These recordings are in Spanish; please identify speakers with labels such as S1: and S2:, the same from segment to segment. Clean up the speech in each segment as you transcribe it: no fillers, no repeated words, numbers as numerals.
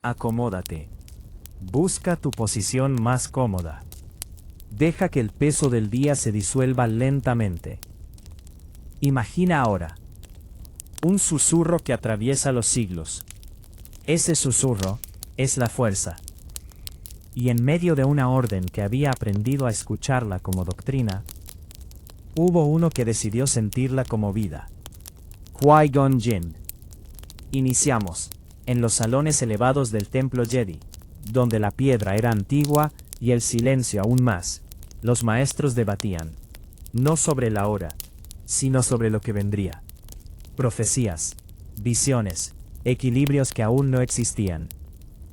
S1: Acomódate. Busca tu posición más cómoda. Deja que el peso del día se disuelva lentamente. Imagina ahora un susurro que atraviesa los siglos. Ese susurro es la fuerza. Y en medio de una orden que había aprendido a escucharla como doctrina, hubo uno que decidió sentirla como vida. Qui-Gon Jinn. Iniciamos en los salones elevados del templo Jedi, donde la piedra era antigua y el silencio aún más. Los maestros debatían, no sobre la hora, sino sobre lo que vendría. Profecías, visiones, equilibrios que aún no existían.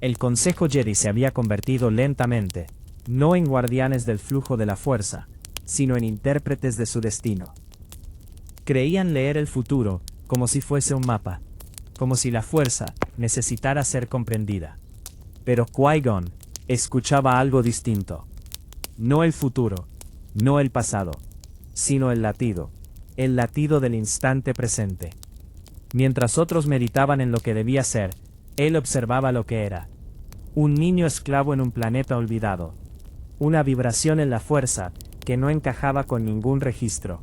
S1: El Consejo Jedi se había convertido lentamente, no en guardianes del flujo de la fuerza, sino en intérpretes de su destino. Creían leer el futuro como si fuese un mapa, como si la fuerza necesitara ser comprendida. Pero Qui-Gon escuchaba algo distinto. No el futuro, no el pasado, sino el latido del instante presente. Mientras otros meditaban en lo que debía ser, él observaba lo que era. Un niño esclavo en un planeta olvidado. Una vibración en la fuerza que no encajaba con ningún registro.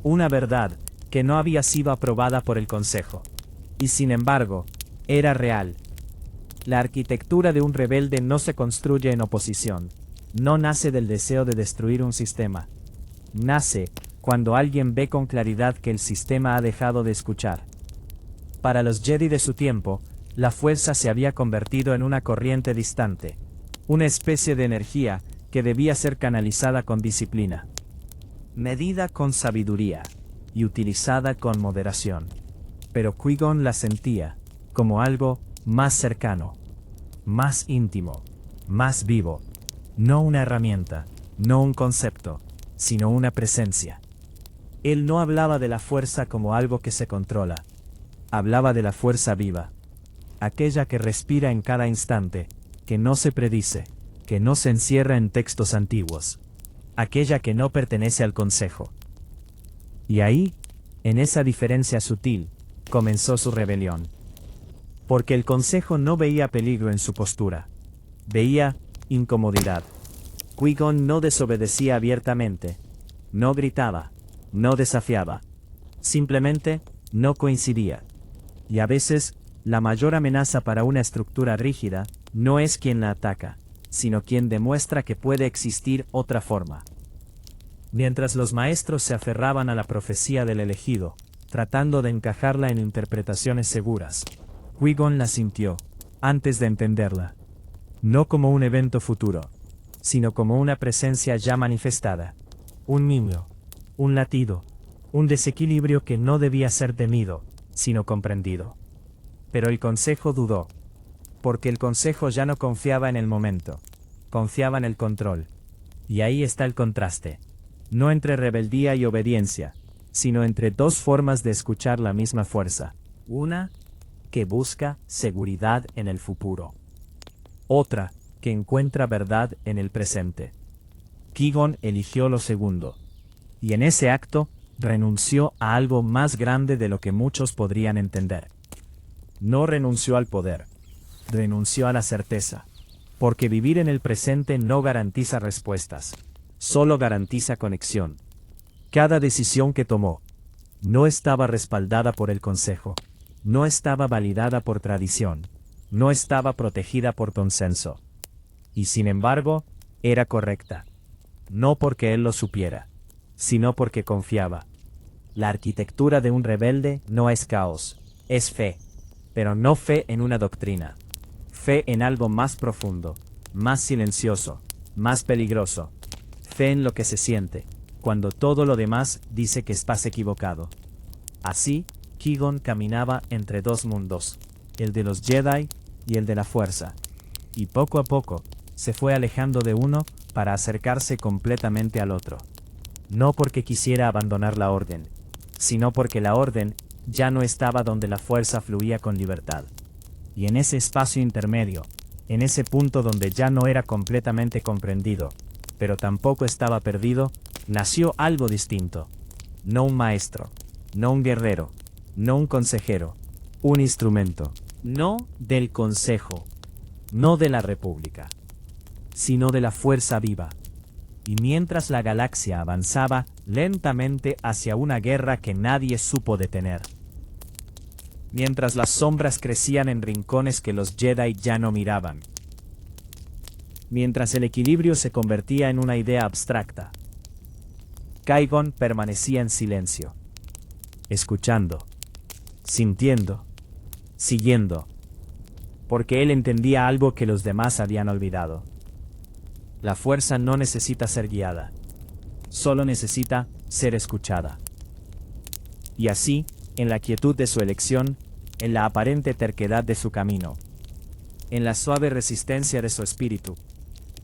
S1: Una verdad que no había sido aprobada por el Consejo. Y sin embargo, era real. La arquitectura de un rebelde no se construye en oposición. No nace del deseo de destruir un sistema. Nace cuando alguien ve con claridad que el sistema ha dejado de escuchar. Para los Jedi de su tiempo, la fuerza se había convertido en una corriente distante, una especie de energía que debía ser canalizada con disciplina, medida con sabiduría y utilizada con moderación. Pero Qui-Gon la sentía como algo más cercano, más íntimo, más vivo. No una herramienta, no un concepto, sino una presencia. Él no hablaba de la fuerza como algo que se controla. Hablaba de la fuerza viva. Aquella que respira en cada instante, que no se predice, que no se encierra en textos antiguos. Aquella que no pertenece al Consejo. Y ahí, en esa diferencia sutil, comenzó su rebelión. Porque el Consejo no veía peligro en su postura. Veía incomodidad. Qui-Gon no desobedecía abiertamente. No gritaba. No desafiaba. Simplemente, no coincidía. Y a veces, la mayor amenaza para una estructura rígida, no es quien la ataca, sino quien demuestra que puede existir otra forma. Mientras los maestros se aferraban a la profecía del elegido, tratando de encajarla en interpretaciones seguras, Qui-Gon la sintió, antes de entenderla. No como un evento futuro, sino como una presencia ya manifestada. Un niño, un latido, un desequilibrio que no debía ser temido, sino comprendido. Pero el Consejo dudó. Porque el Consejo ya no confiaba en el momento, confiaba en el control. Y ahí está el contraste. No entre rebeldía y obediencia, sino entre dos formas de escuchar la misma fuerza. Una, que busca seguridad en el futuro. Otra, que encuentra verdad en el presente. Qui-Gon eligió lo segundo. Y en ese acto, renunció a algo más grande de lo que muchos podrían entender. No renunció al poder. Renunció a la certeza. Porque vivir en el presente no garantiza respuestas. Solo garantiza conexión. Cada decisión que tomó no estaba respaldada por el Consejo. No estaba validada por tradición. No estaba protegida por consenso. Y sin embargo, era correcta. No porque él lo supiera, sino porque confiaba. La arquitectura de un rebelde no es caos, es fe. Pero no fe en una doctrina. Fe en algo más profundo, más silencioso, más peligroso. Fe en lo que se siente, cuando todo lo demás dice que estás equivocado. Así, Qui-Gon caminaba entre dos mundos, el de los Jedi y el de la fuerza. Y poco a poco, se fue alejando de uno para acercarse completamente al otro. No porque quisiera abandonar la orden, sino porque la orden ya no estaba donde la fuerza fluía con libertad. Y en ese espacio intermedio, en ese punto donde ya no era completamente comprendido, pero tampoco estaba perdido, nació algo distinto. No un maestro, no un guerrero, no un consejero, un instrumento. No del consejo, no de la República, sino de la fuerza viva. Y mientras la galaxia avanzaba lentamente hacia una guerra que nadie supo detener. Mientras las sombras crecían en rincones que los Jedi ya no miraban. Mientras el equilibrio se convertía en una idea abstracta. Qui-Gon permanecía en silencio. Escuchando. Sintiendo. Siguiendo. Porque él entendía algo que los demás habían olvidado. La fuerza no necesita ser guiada. Solo necesita ser escuchada. Y así, en la quietud de su elección, en la aparente terquedad de su camino, en la suave resistencia de su espíritu,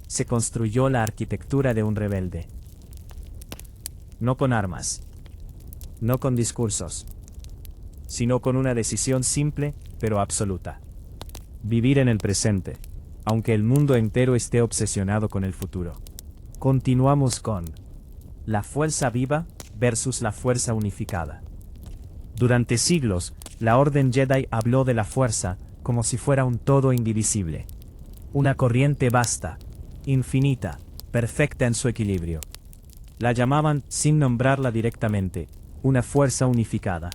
S1: se construyó la arquitectura de un rebelde. No con armas, no con discursos, sino con una decisión simple, pero absoluta. Vivir en el presente, aunque el mundo entero esté obsesionado con el futuro. Continuamos con la fuerza viva versus la fuerza unificada. Durante siglos, la Orden Jedi habló de la fuerza como si fuera un todo indivisible. Una corriente vasta, infinita, perfecta en su equilibrio. La llamaban, sin nombrarla directamente, una fuerza unificada.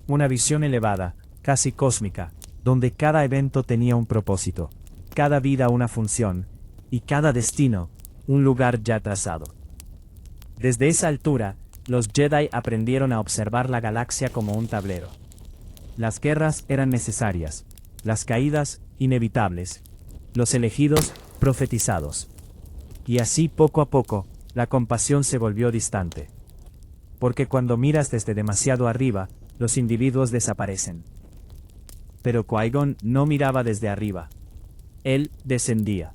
S1: Una visión elevada, casi cósmica, donde cada evento tenía un propósito, cada vida una función, y cada destino, un lugar ya trazado. Desde esa altura, los Jedi aprendieron a observar la galaxia como un tablero. Las guerras eran necesarias, las caídas, inevitables, los elegidos, profetizados. Y así poco a poco, la compasión se volvió distante. Porque cuando miras desde demasiado arriba, los individuos desaparecen. Pero Qui-Gon no miraba desde arriba. Él descendía.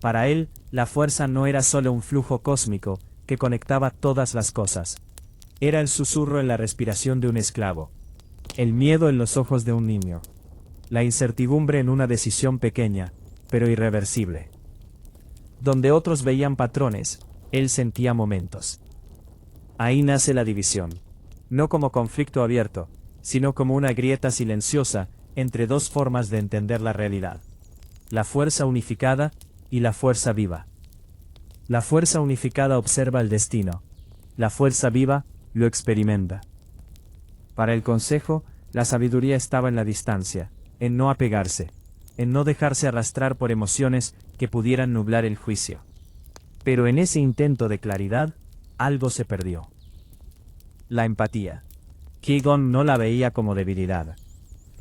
S1: Para él, la fuerza no era solo un flujo cósmico que conectaba todas las cosas. Era el susurro en la respiración de un esclavo. El miedo en los ojos de un niño. La incertidumbre en una decisión pequeña, pero irreversible. Donde otros veían patrones, él sentía momentos. Ahí nace la división. No como conflicto abierto, sino como una grieta silenciosa entre dos formas de entender la realidad. La fuerza unificada y la fuerza viva. La fuerza unificada observa el destino. La fuerza viva lo experimenta. Para el consejo, la sabiduría estaba en la distancia, en no apegarse, en no dejarse arrastrar por emociones que pudieran nublar el juicio. Pero en ese intento de claridad, algo se perdió. La empatía. Qui-Gon no la veía como debilidad,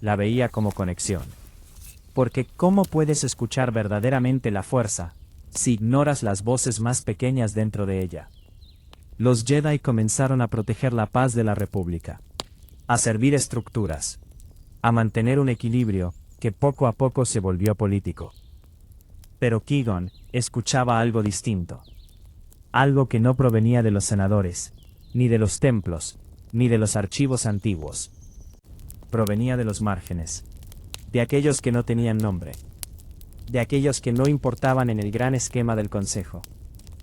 S1: la veía como conexión. Porque ¿cómo puedes escuchar verdaderamente la fuerza si ignoras las voces más pequeñas dentro de ella? Los Jedi comenzaron a proteger la paz de la República, a servir estructuras, a mantener un equilibrio que poco a poco se volvió político. Pero Qui-Gon escuchaba algo distinto. Algo que no provenía de los senadores, ni de los templos, ni de los archivos antiguos. Provenía de los márgenes. De aquellos que no tenían nombre. De aquellos que no importaban en el gran esquema del Consejo.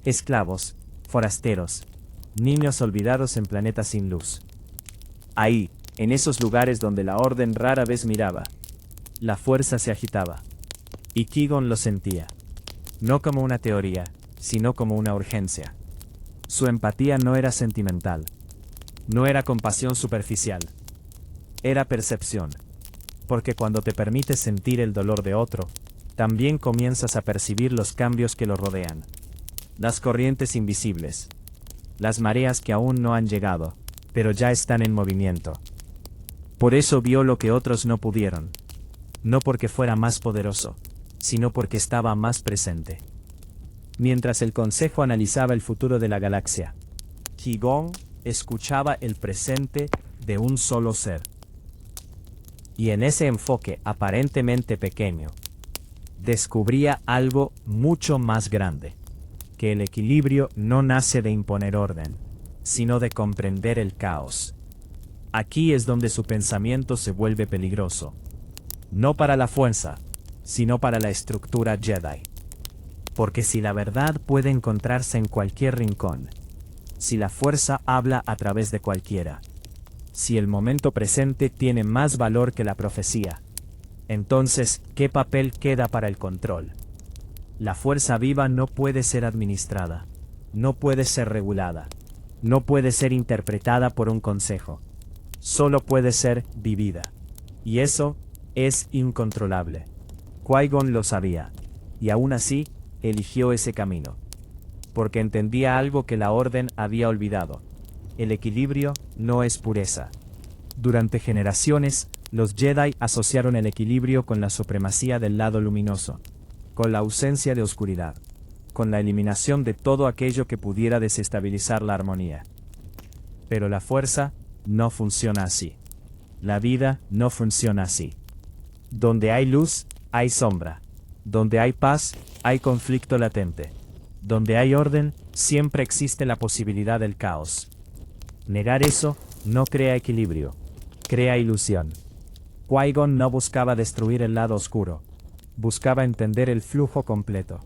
S1: Esclavos, forasteros, niños olvidados en planetas sin luz. Ahí, en esos lugares donde la Orden rara vez miraba, la fuerza se agitaba. Y Qui-Gon lo sentía. No como una teoría, sino como una urgencia. Su empatía no era sentimental. No era compasión superficial. Era percepción. Porque cuando te permites sentir el dolor de otro, también comienzas a percibir los cambios que lo rodean. Las corrientes invisibles. Las mareas que aún no han llegado, pero ya están en movimiento. Por eso vio lo que otros no pudieron. No porque fuera más poderoso, sino porque estaba más presente. Mientras el Consejo analizaba el futuro de la galaxia, Qui-Gon escuchaba el presente de un solo ser. Y en ese enfoque aparentemente pequeño, descubría algo mucho más grande, que el equilibrio no nace de imponer orden, sino de comprender el caos. Aquí es donde su pensamiento se vuelve peligroso. No para la fuerza, sino para la estructura Jedi. Porque si la verdad puede encontrarse en cualquier rincón, si la fuerza habla a través de cualquiera, si el momento presente tiene más valor que la profecía, Entonces, ¿qué papel queda para el control? La fuerza viva no puede ser administrada, no puede ser regulada, no puede ser interpretada por un consejo, solo puede ser vivida. Y eso es incontrolable. Qui-Gon lo sabía, y aún así, eligió ese camino. Porque entendía algo que la Orden había olvidado. El equilibrio no es pureza. Durante generaciones, los Jedi asociaron el equilibrio con la supremacía del lado luminoso, con la ausencia de oscuridad, con la eliminación de todo aquello que pudiera desestabilizar la armonía. Pero la fuerza no funciona así. La vida no funciona así. Donde hay luz, hay sombra. Donde hay paz, hay conflicto latente. Donde hay orden, siempre existe la posibilidad del caos. Negar eso no crea equilibrio, crea ilusión. Qui-Gon no buscaba destruir el lado oscuro, buscaba entender el flujo completo.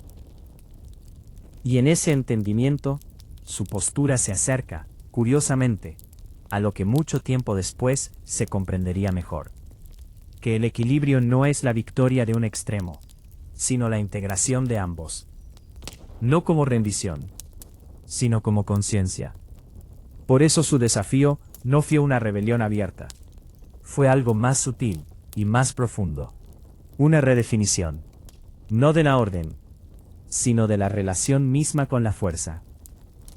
S1: Y en ese entendimiento, su postura se acerca, curiosamente, a lo que mucho tiempo después se comprendería mejor. Que el equilibrio no es la victoria de un extremo, sino la integración de ambos. No como rendición, sino como conciencia. Por eso su desafío no fue una rebelión abierta. Fue algo más sutil y más profundo. Una redefinición, no de la orden, sino de la relación misma con la fuerza.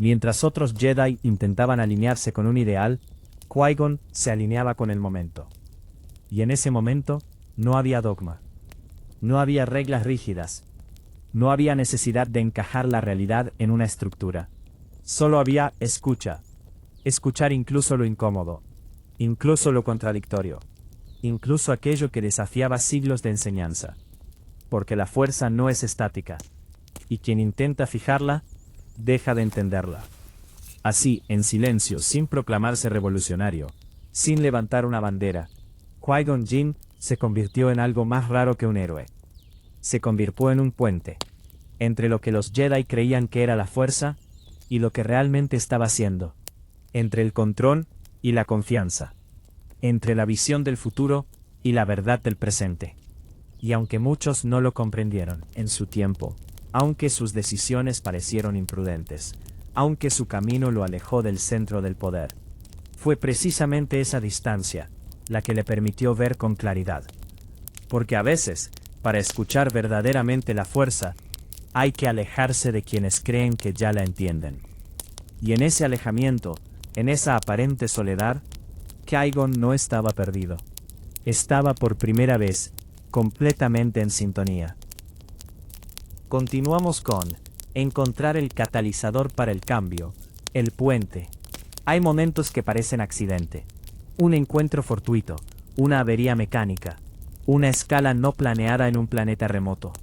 S1: Mientras otros Jedi intentaban alinearse con un ideal, Qui-Gon se alineaba con el momento. Y en ese momento, no había dogma. No había reglas rígidas. No había necesidad de encajar la realidad en una estructura. Solo había escucha. Escuchar incluso lo incómodo. Incluso lo contradictorio. Incluso aquello que desafiaba siglos de enseñanza. Porque la fuerza no es estática. Y quien intenta fijarla, deja de entenderla. Así, en silencio, sin proclamarse revolucionario, sin levantar una bandera, Qui-Gon Jinn se convirtió en algo más raro que un héroe. Se convirtió en un puente, entre lo que los Jedi creían que era la fuerza, y lo que realmente estaba siendo, entre el control y la confianza, entre la visión del futuro y la verdad del presente. Y aunque muchos no lo comprendieron en su tiempo, aunque sus decisiones parecieron imprudentes, aunque su camino lo alejó del centro del poder, fue precisamente esa distancia la que le permitió ver con claridad. Porque a veces, para escuchar verdaderamente la fuerza, hay que alejarse de quienes creen que ya la entienden. Y en ese alejamiento, en esa aparente soledad, Qui-Gon no estaba perdido. Estaba por primera vez completamente en sintonía. Continuamos con encontrar el catalizador para el cambio, el puente. Hay momentos que parecen accidente. Un encuentro fortuito, una avería mecánica, una escala no planeada en un planeta remoto.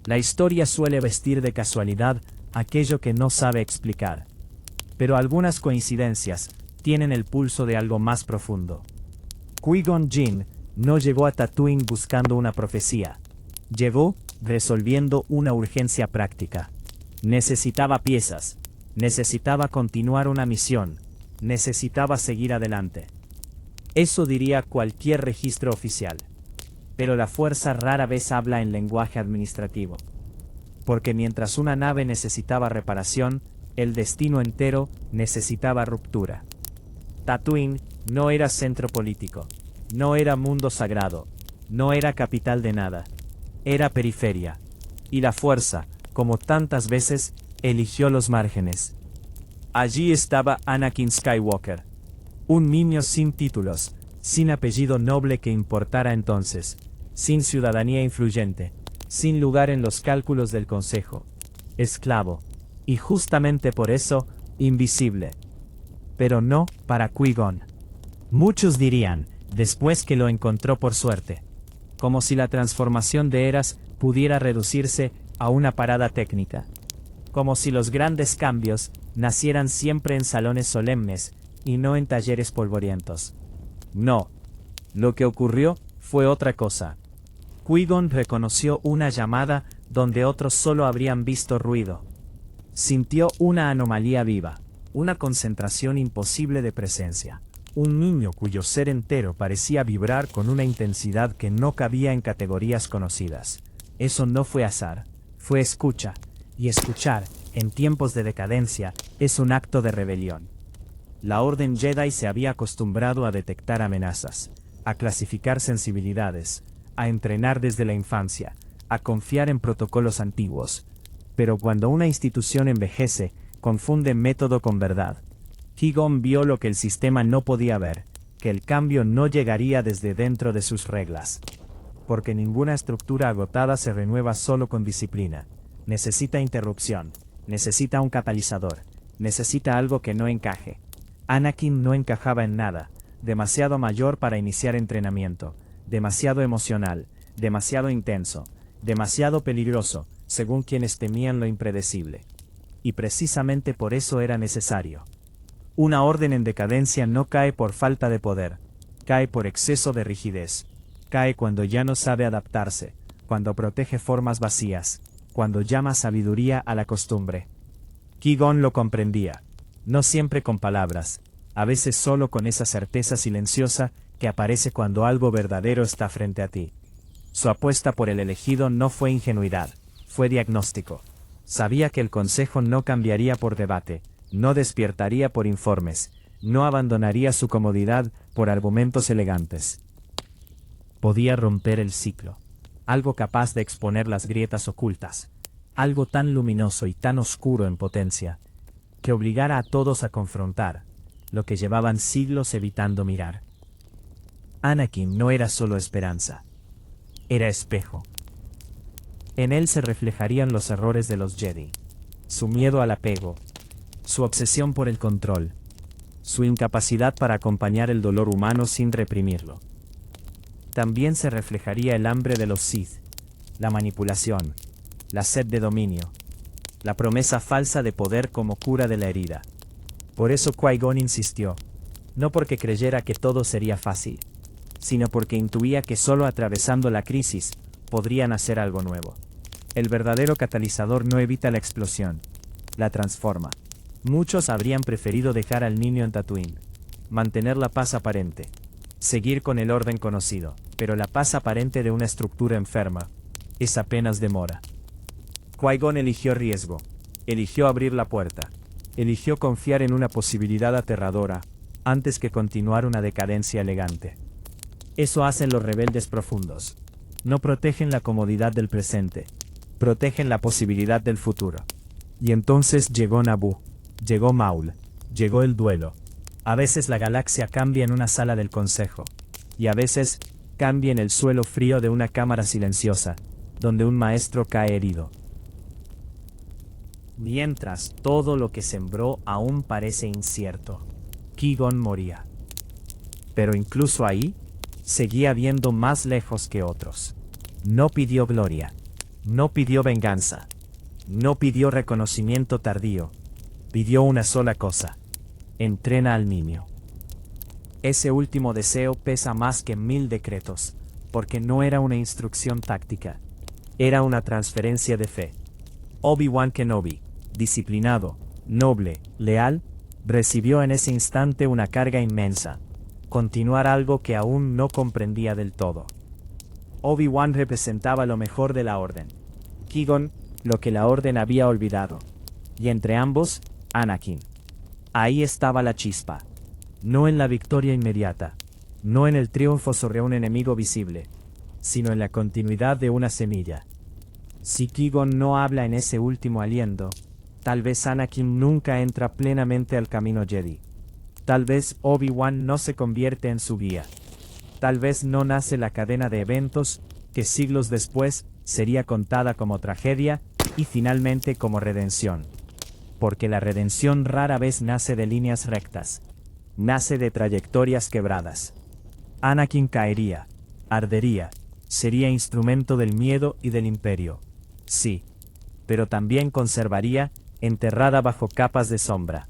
S1: La historia suele vestir de casualidad aquello que no sabe explicar. Pero algunas coincidencias tienen el pulso de algo más profundo. Qui-Gon Jinn no llegó a Tatooine buscando una profecía. Llegó resolviendo una urgencia práctica. Necesitaba piezas, necesitaba continuar una misión, necesitaba seguir adelante. Eso diría cualquier registro oficial. Pero la fuerza rara vez habla en lenguaje administrativo. Porque mientras una nave necesitaba reparación, el destino entero necesitaba ruptura. Tatooine no era centro político, no era mundo sagrado, no era capital de nada, era periferia. Y la fuerza, como tantas veces, eligió los márgenes. Allí estaba Anakin Skywalker. Un niño sin títulos, sin apellido noble que importara entonces, sin ciudadanía influyente, sin lugar en los cálculos del consejo. Esclavo. Y justamente por eso, invisible. Pero no para Qui-Gon. Muchos dirían, después que lo encontró por suerte. Como si la transformación de eras pudiera reducirse a una parada técnica. Como si los grandes cambios nacieran siempre en salones solemnes y no en talleres polvorientos. No. Lo que ocurrió fue otra cosa. Qui-Gon reconoció una llamada donde otros solo habrían visto ruido. Sintió una anomalía viva, una concentración imposible de presencia, Un niño cuyo ser entero parecía vibrar con una intensidad que no cabía en categorías conocidas. Eso no fue azar, fue escucha, y escuchar, en tiempos de decadencia, es un acto de rebelión. La Orden Jedi se había acostumbrado a detectar amenazas, a clasificar sensibilidades, a entrenar desde la infancia, a confiar en protocolos antiguos. Pero cuando una institución envejece, confunde método con verdad. Qui-Gon vio lo que el sistema no podía ver, que el cambio no llegaría desde dentro de sus reglas. Porque ninguna estructura agotada se renueva solo con disciplina. Necesita interrupción, necesita un catalizador, necesita algo que no encaje. Anakin no encajaba en nada, demasiado mayor para iniciar entrenamiento, demasiado emocional, demasiado intenso, demasiado peligroso, según quienes temían lo impredecible. Y precisamente por eso era necesario. Una orden en decadencia no cae por falta de poder, cae por exceso de rigidez, cae cuando ya no sabe adaptarse, cuando protege formas vacías, cuando llama sabiduría a la costumbre. Qui-Gon lo comprendía, no siempre con palabras, a veces solo con esa certeza silenciosa que aparece cuando algo verdadero está frente a ti. Su apuesta por el elegido no fue ingenuidad, fue diagnóstico. Sabía que el consejo no cambiaría por debate, no despiertaría por informes, no abandonaría su comodidad por argumentos elegantes. Podía romper el ciclo, algo capaz de exponer las grietas ocultas, algo tan luminoso y tan oscuro en potencia, que obligara a todos a confrontar lo que llevaban siglos evitando mirar. Anakin no era solo esperanza, era espejo. En él se reflejarían los errores de los Jedi, su miedo al apego, su obsesión por el control, su incapacidad para acompañar el dolor humano sin reprimirlo. También se reflejaría el hambre de los Sith, la manipulación, la sed de dominio, la promesa falsa de poder como cura de la herida. Por eso Qui-Gon insistió, no porque creyera que todo sería fácil, sino porque intuía que solo atravesando la crisis podrían hacer algo nuevo. El verdadero catalizador no evita la explosión, la transforma. Muchos habrían preferido dejar al niño en Tatooine, mantener la paz aparente, seguir con el orden conocido, pero la paz aparente de una estructura enferma es apenas demora. Qui-Gon eligió riesgo, eligió abrir la puerta, eligió confiar en una posibilidad aterradora, antes que continuar una decadencia elegante. Eso hacen los rebeldes profundos. No protegen la comodidad del presente, protegen la posibilidad del futuro. Y entonces llegó Naboo, llegó Maul, llegó el duelo. A veces la galaxia cambia en una sala del consejo, y a veces cambia en el suelo frío de una cámara silenciosa, donde un maestro cae herido. Mientras todo lo que sembró aún parece incierto, Qui-Gon moría. Pero incluso ahí, seguía viendo más lejos que otros. No pidió gloria, no pidió venganza, no pidió reconocimiento tardío, pidió una sola cosa: entrena al niño. Ese último deseo pesa más que 1000 decretos, porque no era una instrucción táctica, era una transferencia de fe. Obi-Wan Kenobi, disciplinado, noble, leal, recibió en ese instante una carga inmensa: continuar algo que aún no comprendía del todo. Obi-Wan representaba lo mejor de la Orden, Qui-Gon lo que la Orden había olvidado, y entre ambos, Anakin. Ahí estaba la chispa, no en la victoria inmediata, no en el triunfo sobre un enemigo visible, sino en la continuidad de una semilla. Si Qui-Gon no habla en ese último aliento, tal vez Anakin nunca entra plenamente al camino Jedi. Tal vez Obi-Wan no se convierte en su guía. Tal vez no nace la cadena de eventos que siglos después sería contada como tragedia y finalmente como redención. Porque la redención rara vez nace de líneas rectas, nace de trayectorias quebradas. Anakin caería, ardería, sería instrumento del miedo y del imperio. Sí, pero también conservaría, enterrada bajo capas de sombra,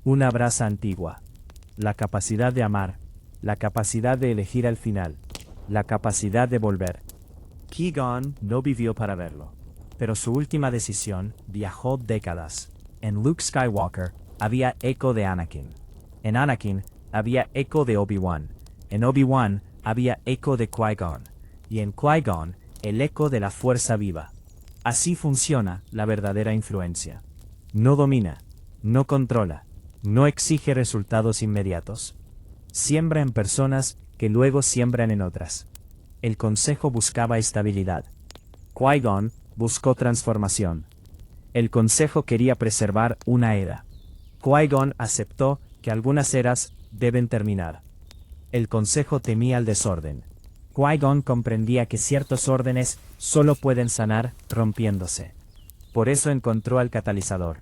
S1: una brasa antigua. La capacidad de amar, la capacidad de elegir al final, la capacidad de volver. Qui-Gon no vivió para verlo, pero su última decisión viajó décadas. En Luke Skywalker había eco de Anakin. En Anakin había eco de Obi-Wan. En Obi-Wan había eco de Qui-Gon. Y en Qui-Gon, el eco de la fuerza viva. Así funciona la verdadera influencia. No domina, no controla, no exige resultados inmediatos. Siembra en personas que luego siembran en otras. El consejo buscaba estabilidad. Qui-Gon buscó transformación. El consejo quería preservar una era. Qui-Gon aceptó que algunas eras deben terminar. El consejo temía el desorden. Qui-Gon comprendía que ciertos órdenes solo pueden sanar rompiéndose. Por eso encontró al catalizador.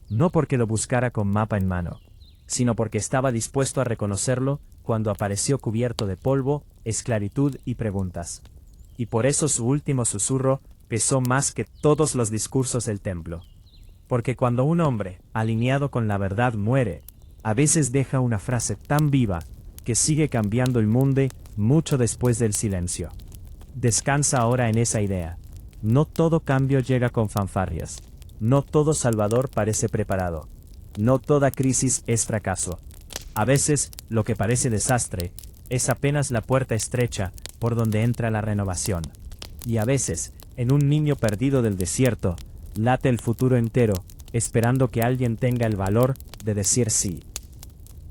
S1: No porque lo buscara con mapa en mano, sino porque estaba dispuesto a reconocerlo cuando apareció cubierto de polvo, esclaritud y preguntas. Y por eso su último susurro pesó más que todos los discursos del templo. Porque cuando un hombre, alineado con la verdad, muere, a veces deja una frase tan viva que sigue cambiando el mundo mucho después del silencio. Descansa ahora en esa idea. No todo cambio llega con fanfarrias. No todo salvador parece preparado. No toda crisis es fracaso. A veces, lo que parece desastre, es apenas la puerta estrecha por donde entra la renovación. Y a veces, en un niño perdido del desierto, late el futuro entero, esperando que alguien tenga el valor de decir sí.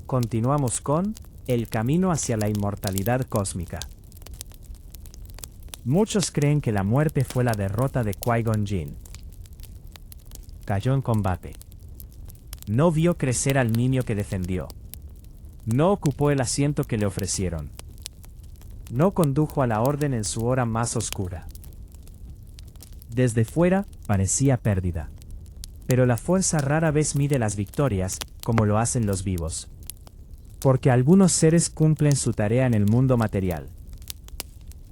S1: Continuamos con el camino hacia la inmortalidad cósmica. Muchos creen que la muerte fue la derrota de Qui-Gon Jinn. Cayó en combate. No vio crecer al niño que defendió. No ocupó el asiento que le ofrecieron. No condujo a la orden en su hora más oscura. Desde fuera, parecía pérdida. Pero la fuerza rara vez mide las victorias, como lo hacen los vivos. Porque algunos seres cumplen su tarea en el mundo material.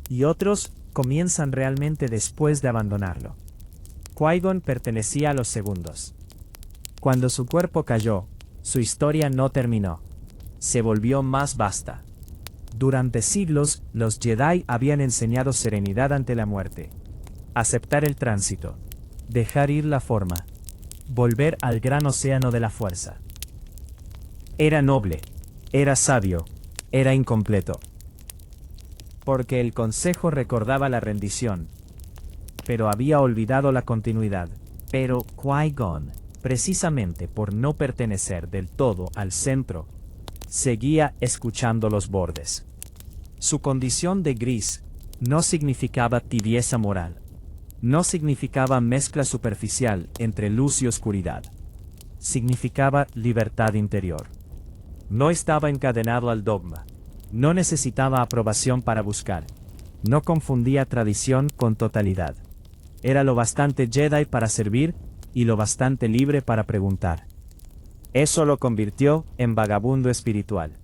S1: Y otros comienzan realmente después de abandonarlo. Qui-Gon pertenecía a los segundos. Cuando su cuerpo cayó, su historia no terminó. Se volvió más vasta. Durante siglos, los Jedi habían enseñado serenidad ante la muerte. Aceptar el tránsito. Dejar ir la forma. Volver al gran océano de la fuerza. Era noble. Era sabio. Era incompleto. Porque el consejo recordaba la rendición. Pero había olvidado la continuidad. Pero Qui-Gon, precisamente por no pertenecer del todo al centro, seguía escuchando los bordes. Su condición de gris no significaba tibieza moral. No significaba mezcla superficial entre luz y oscuridad. Significaba libertad interior. No estaba encadenado al dogma. No necesitaba aprobación para buscar. No confundía tradición con totalidad. Era lo bastante Jedi para servir y lo bastante libre para preguntar. Eso lo convirtió en vagabundo espiritual.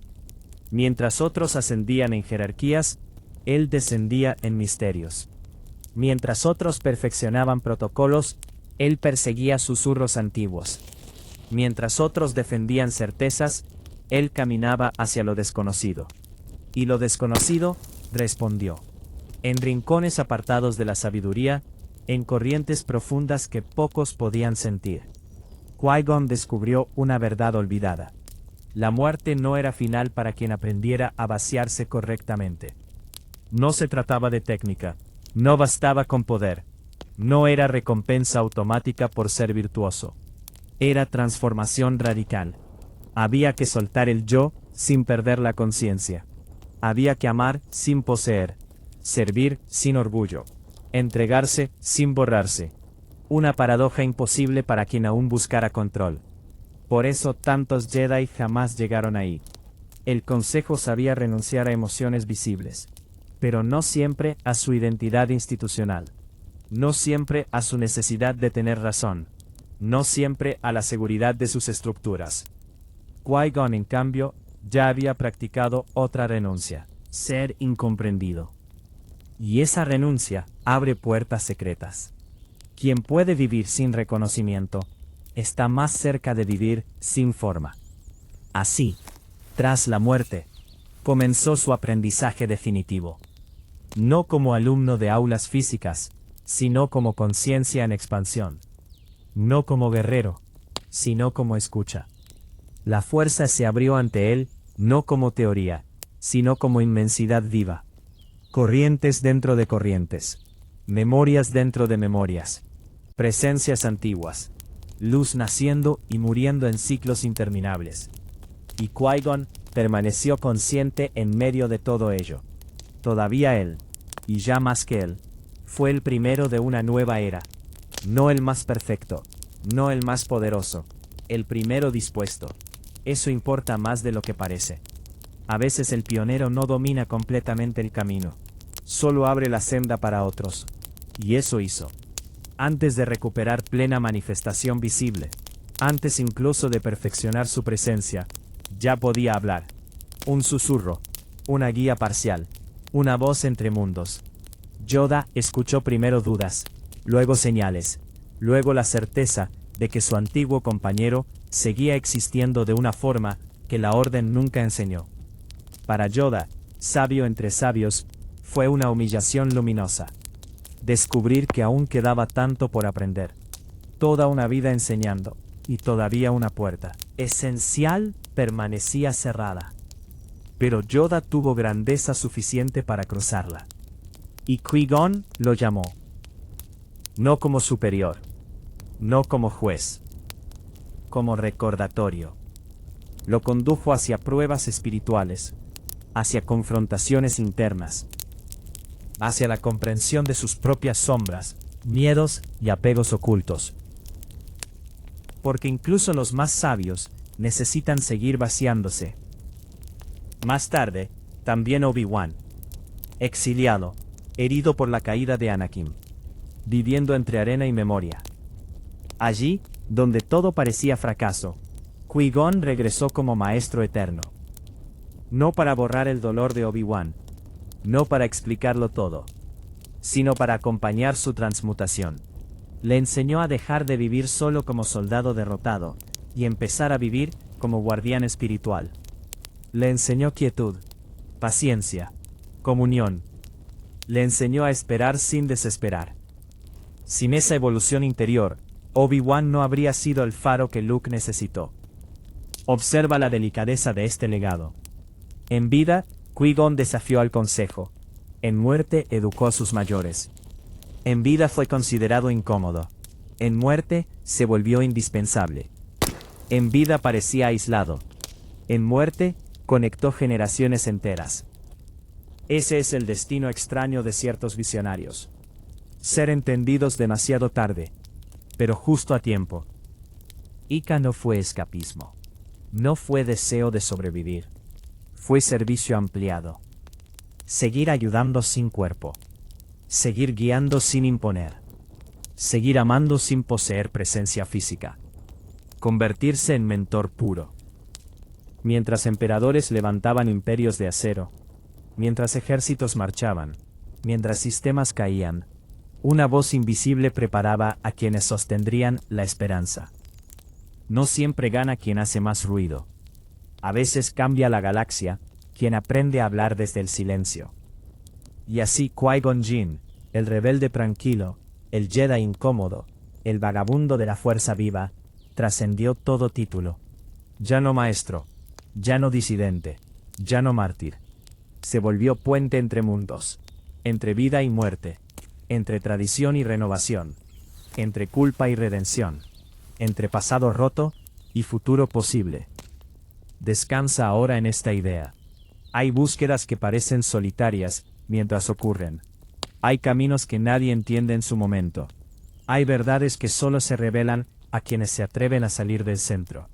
S1: Mientras otros ascendían en jerarquías, él descendía en misterios. Mientras otros perfeccionaban protocolos, él perseguía susurros antiguos. Mientras otros defendían certezas, él caminaba hacia lo desconocido. Y lo desconocido respondió. En rincones apartados de la sabiduría, en corrientes profundas que pocos podían sentir. Qui-Gon descubrió una verdad olvidada. La muerte no era final para quien aprendiera a vaciarse correctamente. No se trataba de técnica. No bastaba con poder. No era recompensa automática por ser virtuoso. Era transformación radical. Había que soltar el yo sin perder la conciencia. Había que amar sin poseer. Servir sin orgullo. Entregarse sin borrarse. Una paradoja imposible para quien aún buscara control. Por eso tantos Jedi jamás llegaron ahí. El consejo sabía renunciar a emociones visibles. Pero no siempre a su identidad institucional. No siempre a su necesidad de tener razón. No siempre a la seguridad de sus estructuras. Qui-Gon, en cambio, ya había practicado otra renuncia. Ser incomprendido. Y esa renuncia abre puertas secretas. Quien puede vivir sin reconocimiento, está más cerca de vivir sin forma. Así, tras la muerte, comenzó su aprendizaje definitivo. No como alumno de aulas físicas, sino como conciencia en expansión. No como guerrero, sino como escucha. La fuerza se abrió ante él, No como teoría, sino como inmensidad viva. Corrientes dentro de corrientes. Memorias dentro de memorias. Presencias antiguas. Luz naciendo y muriendo en ciclos interminables. Y Qui-Gon permaneció consciente en medio de todo ello. Todavía él, y ya más que él, fue el primero de una nueva era. No el más perfecto, no el más poderoso, el primero dispuesto. Eso importa más de lo que parece. A veces el pionero no domina completamente el camino, solo abre la senda para otros. Y eso hizo. Antes de recuperar plena manifestación visible, antes incluso de perfeccionar su presencia, ya podía hablar. Un susurro, una guía parcial, una voz entre mundos. Yoda escuchó primero dudas, luego señales, luego la certeza de que su antiguo compañero seguía existiendo de una forma que la Orden nunca enseñó. Para Yoda, sabio entre sabios, fue una humillación luminosa. Descubrir que aún quedaba tanto por aprender. Toda una vida enseñando, y todavía una puerta esencial permanecía cerrada. Pero Yoda tuvo grandeza suficiente para cruzarla. Y Qui-Gon lo llamó. No como superior, no como juez, como recordatorio. Lo condujo hacia pruebas espirituales, hacia confrontaciones internas, hacia la comprensión de sus propias sombras, miedos y apegos ocultos. Porque incluso los más sabios necesitan seguir vaciándose. Más tarde, también Obi-Wan, exiliado, herido por la caída de Anakin, viviendo entre arena y memoria. Allí, donde todo parecía fracaso, Qui-Gon regresó como maestro eterno. No para borrar el dolor de Obi-Wan, no para explicarlo todo, sino para acompañar su transmutación. Le enseñó a dejar de vivir solo como soldado derrotado, y empezar a vivir como guardián espiritual. Le enseñó quietud, paciencia, comunión. Le enseñó a esperar sin desesperar. Sin esa evolución interior, Obi-Wan no habría sido el faro que Luke necesitó. Observa la delicadeza de este legado. En vida, Qui-Gon desafió al consejo. En muerte educó a sus mayores. En vida fue considerado incómodo. En muerte, se volvió indispensable. En vida parecía aislado. En muerte, conectó generaciones enteras. Ese es el destino extraño de ciertos visionarios. Ser entendidos demasiado tarde, pero justo a tiempo. Ika no fue escapismo. No fue deseo de sobrevivir. Fue servicio ampliado. Seguir ayudando sin cuerpo. Seguir guiando sin imponer. Seguir amando sin poseer presencia física. Convertirse en mentor puro. Mientras emperadores levantaban imperios de acero, mientras ejércitos marchaban, mientras sistemas caían, una voz invisible preparaba a quienes sostendrían la esperanza. No siempre gana quien hace más ruido. A veces cambia la galaxia, quien aprende a hablar desde el silencio. Y así Qui-Gon Jinn, el rebelde tranquilo, el Jedi incómodo, el vagabundo de la fuerza viva, trascendió todo título. Ya no maestro, ya no disidente, ya no mártir. Se volvió puente entre mundos, entre vida y muerte, entre tradición y renovación, entre culpa y redención, entre pasado roto y futuro posible. Descansa ahora en esta idea. Hay búsquedas que parecen solitarias mientras ocurren. Hay caminos que nadie entiende en su momento. Hay verdades que solo se revelan a quienes se atreven a salir del centro.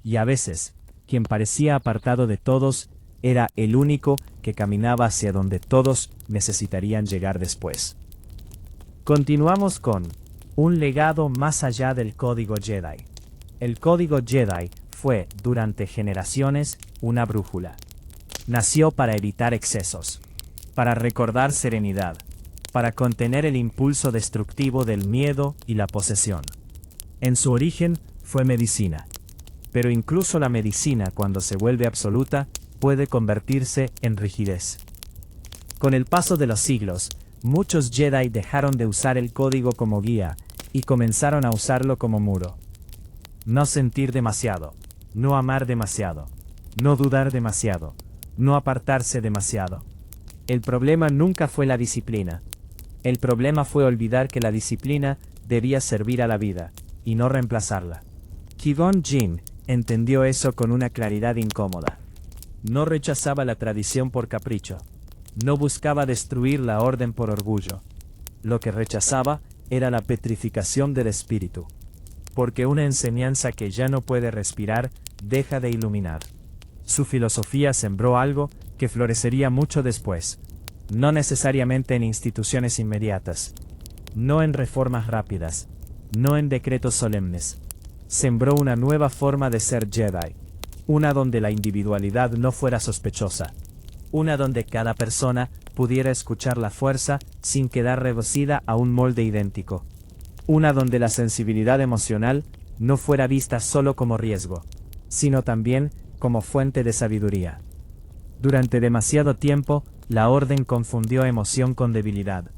S1: Y a veces, quien parecía apartado de todos, era el único que caminaba hacia donde todos necesitarían llegar después. Continuamos con un legado más allá del código Jedi. El código Jedi fue, durante generaciones, una brújula. Nació para evitar excesos, para recordar serenidad, para contener el impulso destructivo del miedo y la posesión. En su origen fue medicina. Pero incluso la medicina, cuando se vuelve absoluta, puede convertirse en rigidez. Con el paso de los siglos, muchos Jedi dejaron de usar el código como guía, y comenzaron a usarlo como muro. No sentir demasiado, no amar demasiado, no dudar demasiado, no apartarse demasiado. El problema nunca fue la disciplina. El problema fue olvidar que la disciplina debía servir a la vida, y no reemplazarla. Qui-Gon Jinn entendió eso con una claridad incómoda. No rechazaba la tradición por capricho. No buscaba destruir la orden por orgullo. Lo que rechazaba era la petrificación del espíritu. Porque una enseñanza que ya no puede respirar deja de iluminar. Su filosofía sembró algo que florecería mucho después. No necesariamente en instituciones inmediatas. No en reformas rápidas. No en decretos solemnes. Sembró una nueva forma de ser Jedi. Una donde la individualidad no fuera sospechosa. Una donde cada persona pudiera escuchar la fuerza sin quedar reducida a un molde idéntico. Una donde la sensibilidad emocional no fuera vista solo como riesgo, sino también como fuente de sabiduría. Durante demasiado tiempo, la orden confundió emoción con debilidad.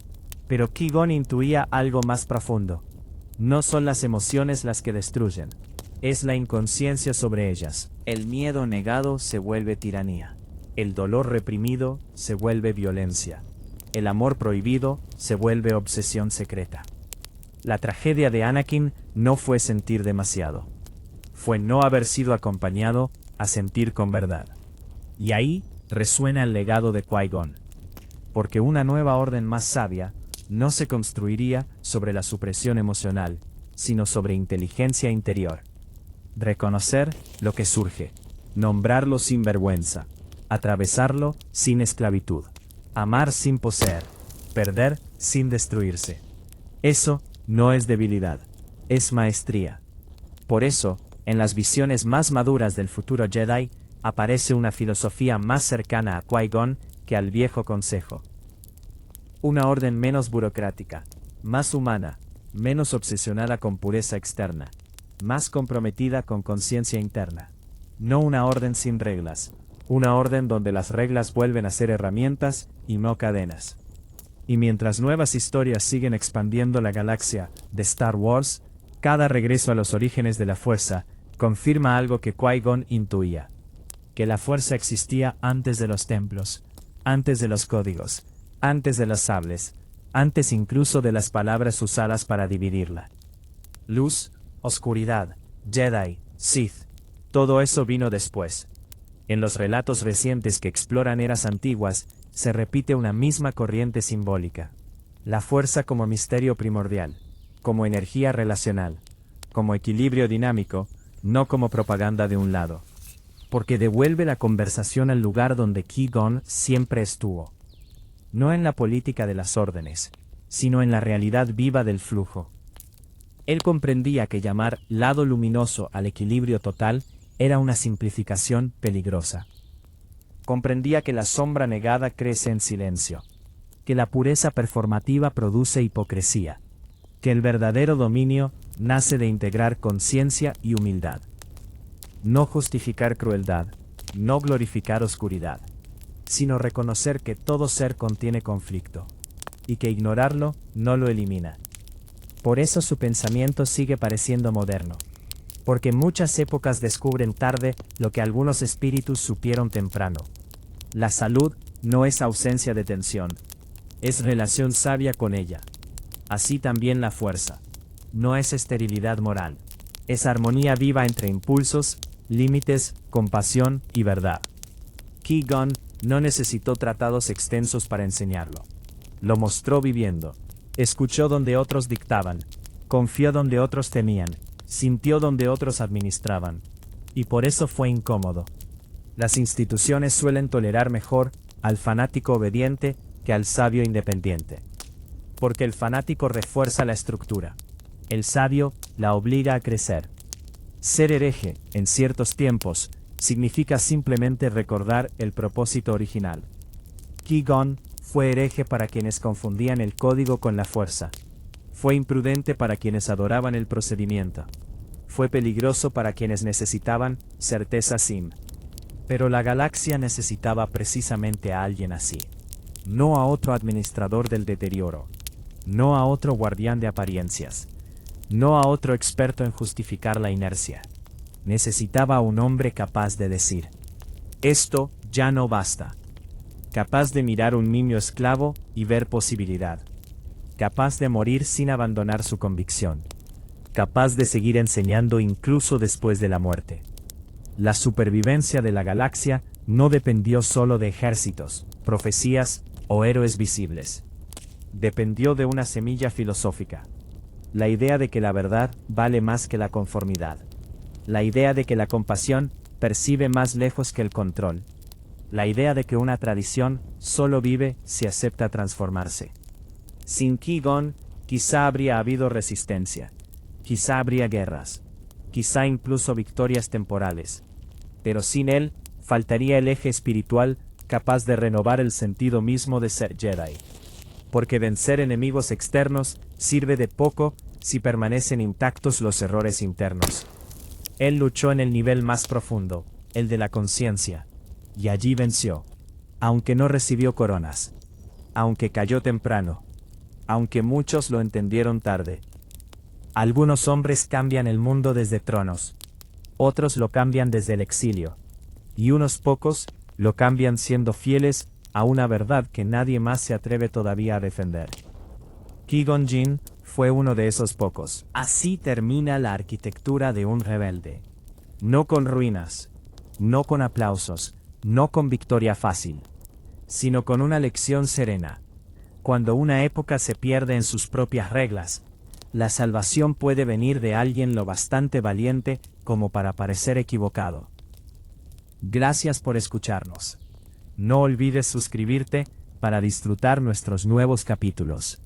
S1: Pero Qui-Gon intuía algo más profundo. No son las emociones las que destruyen, es la inconsciencia sobre ellas. El miedo negado se vuelve tiranía. El dolor reprimido se vuelve violencia. El amor prohibido se vuelve obsesión secreta. La tragedia de Anakin no fue sentir demasiado. Fue no haber sido acompañado a sentir con verdad. Y ahí resuena el legado de Qui-Gon. Porque una nueva orden más sabia no se construiría sobre la supresión emocional, sino sobre inteligencia interior. Reconocer lo que surge, nombrarlo sin vergüenza, atravesarlo sin esclavitud, amar sin poseer, perder sin destruirse. Eso no es debilidad, es maestría. Por eso, en las visiones más maduras del futuro Jedi, aparece una filosofía más cercana a Qui-Gon que al viejo consejo. Una orden menos burocrática, más humana, menos obsesionada con pureza externa, más comprometida con conciencia interna. No una orden sin reglas, una orden donde las reglas vuelven a ser herramientas y no cadenas. Y mientras nuevas historias siguen expandiendo la galaxia de Star Wars, cada regreso a los orígenes de la fuerza confirma algo que Qui-Gon intuía. Que la fuerza existía antes de los templos, antes de los códigos, antes de los sables, antes incluso de las palabras usadas para dividirla. Luz, oscuridad, Jedi, Sith, todo eso vino después. En los relatos recientes que exploran eras antiguas, se repite una misma corriente simbólica. La fuerza como misterio primordial, como energía relacional, como equilibrio dinámico, no como propaganda de un lado. Porque devuelve la conversación al lugar donde Qui-Gon siempre estuvo. No en la política de las órdenes, sino en la realidad viva del flujo. Él comprendía que llamar lado luminoso al equilibrio total era una simplificación peligrosa. Comprendía que la sombra negada crece en silencio, que la pureza performativa produce hipocresía, que el verdadero dominio nace de integrar conciencia y humildad. No justificar crueldad, no glorificar oscuridad, sino reconocer que todo ser contiene conflicto, y que ignorarlo no lo elimina. Por eso su pensamiento sigue pareciendo moderno, porque muchas épocas descubren tarde lo que algunos espíritus supieron temprano. La salud no es ausencia de tensión, es relación sabia con ella. Así también la fuerza. No es esterilidad moral, es armonía viva entre impulsos, límites, compasión y verdad. Qui-Gon no necesitó tratados extensos para enseñarlo. Lo mostró viviendo. Escuchó donde otros dictaban, confió donde otros temían, sintió donde otros administraban. Y por eso fue incómodo. Las instituciones suelen tolerar mejor al fanático obediente que al sabio independiente. Porque el fanático refuerza la estructura. El sabio la obliga a crecer. Ser hereje, en ciertos tiempos, significa simplemente recordar el propósito original. Qui-Gon fue hereje para quienes confundían el código con la fuerza. Fue imprudente para quienes adoraban el procedimiento. Fue peligroso para quienes necesitaban certeza sin. Pero la galaxia necesitaba precisamente a alguien así. No a otro administrador del deterioro. No a otro guardián de apariencias. No a otro experto en justificar la inercia. Necesitaba a un hombre capaz de decir: Esto ya no basta. Capaz de mirar un niño esclavo y ver posibilidad. Capaz de morir sin abandonar su convicción. Capaz de seguir enseñando incluso después de la muerte. La supervivencia de la galaxia no dependió solo de ejércitos, profecías o héroes visibles. Dependió de una semilla filosófica. La idea de que la verdad vale más que la conformidad. La idea de que la compasión percibe más lejos que el control. La idea de que una tradición solo vive si acepta transformarse. Sin Qui-Gon, quizá habría habido resistencia. Quizá habría guerras. Quizá incluso victorias temporales. Pero sin él, faltaría el eje espiritual capaz de renovar el sentido mismo de ser Jedi. Porque vencer enemigos externos sirve de poco si permanecen intactos los errores internos. Él luchó en el nivel más profundo, el de la conciencia, y allí venció, aunque no recibió coronas, aunque cayó temprano, aunque muchos lo entendieron tarde. Algunos hombres cambian el mundo desde tronos, otros lo cambian desde el exilio, y unos pocos lo cambian siendo fieles a una verdad que nadie más se atreve todavía a defender. Qui-Gon Jinn fue uno de esos pocos. Así termina la arquitectura de un rebelde. No con ruinas, no con aplausos, no con victoria fácil, sino con una lección serena. Cuando una época se pierde en sus propias reglas, la salvación puede venir de alguien lo bastante valiente como para parecer equivocado. Gracias por escucharnos. No olvides suscribirte para disfrutar nuestros nuevos capítulos.